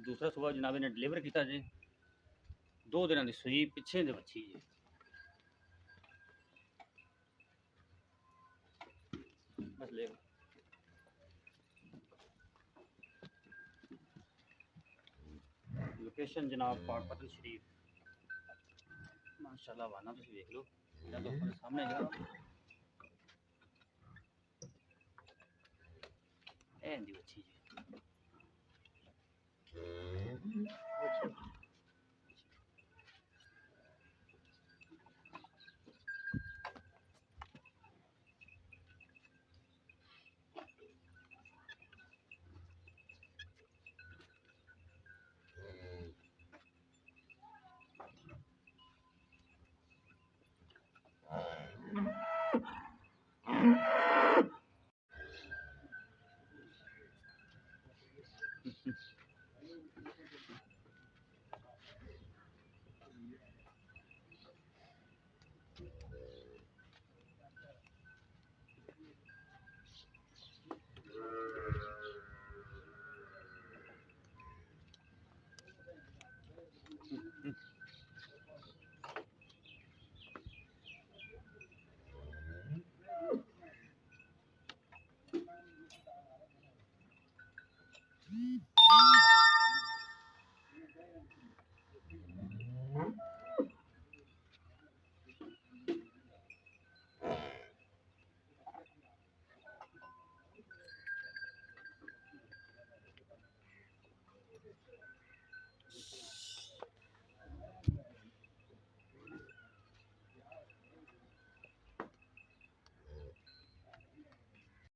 दूसरा सुबह जनाब ने डिलीवर किया जी 2 दिनों की सूई पिछे दे बच्ची जी बस ले लोकेशन जनाब पाकपतन शरीफ माशाल्लाह वाना तुम देख लो तो सामने है दी बच्ची जी